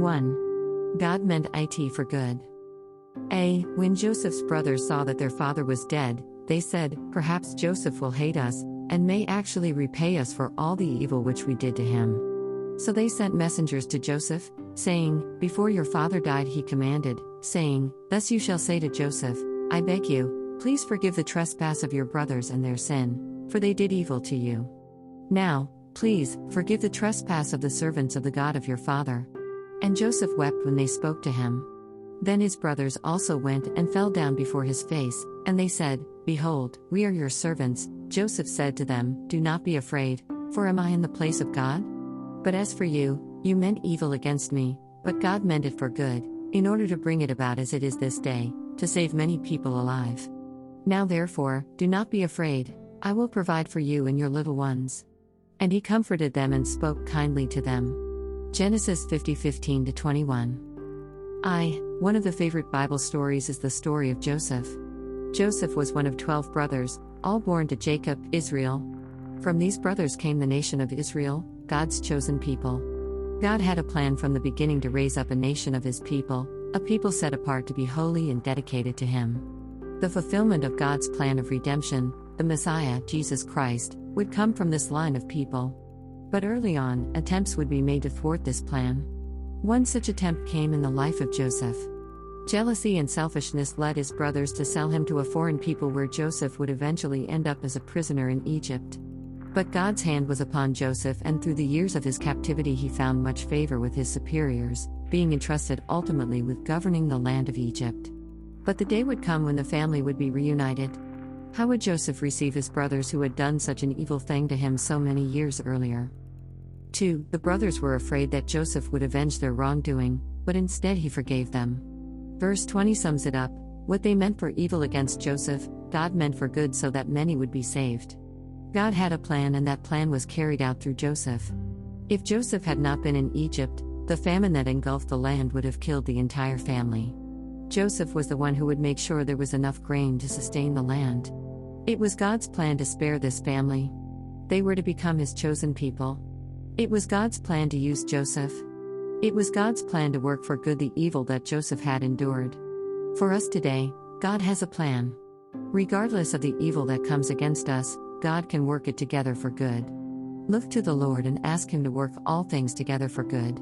1. God meant it for good. When Joseph's brothers saw that their father was dead, they said, "Perhaps Joseph will hate us, and may actually repay us for all the evil which we did to him." So they sent messengers to Joseph, saying, "Before your father died he commanded, saying, Thus you shall say to Joseph, I beg you, please forgive the trespass of your brothers and their sin, for they did evil to you. Now, please, forgive the trespass of the servants of the God of your father." And Joseph wept when they spoke to him. Then his brothers also went and fell down before his face, and they said, "Behold, we are your servants." Joseph said to them, "Do not be afraid, for am I in the place of God? But as for you, you meant evil against me, but God meant it for good, in order to bring it about as it is this day, to save many people alive. Now therefore, do not be afraid, I will provide for you and your little ones." And he comforted them and spoke kindly to them. Genesis 50:15-21. One of the favorite Bible stories is the story of Joseph. Joseph was one of 12 brothers, all born to Jacob, Israel. From these brothers came the nation of Israel, God's chosen people. God had a plan from the beginning to raise up a nation of his people, a people set apart to be holy and dedicated to him. The fulfillment of God's plan of redemption, the Messiah, Jesus Christ, would come from this line of people. But early on, attempts would be made to thwart this plan. One such attempt came in the life of Joseph. Jealousy and selfishness led his brothers to sell him to a foreign people where Joseph would eventually end up as a prisoner in Egypt. But God's hand was upon Joseph, and through the years of his captivity he found much favor with his superiors, being entrusted ultimately with governing the land of Egypt. But the day would come when the family would be reunited. How would Joseph receive his brothers who had done such an evil thing to him so many years earlier? 2. The brothers were afraid that Joseph would avenge their wrongdoing, but instead he forgave them. Verse 20 sums it up: what they meant for evil against Joseph, God meant for good so that many would be saved. God had a plan, and that plan was carried out through Joseph. If Joseph had not been in Egypt, the famine that engulfed the land would have killed the entire family. Joseph was the one who would make sure there was enough grain to sustain the land. It was God's plan to spare this family. They were to become his chosen people. It was God's plan to use Joseph. It was God's plan to work for good the evil that Joseph had endured. For us today, God has a plan. Regardless of the evil that comes against us, God can work it together for good. Look to the Lord and ask him to work all things together for good.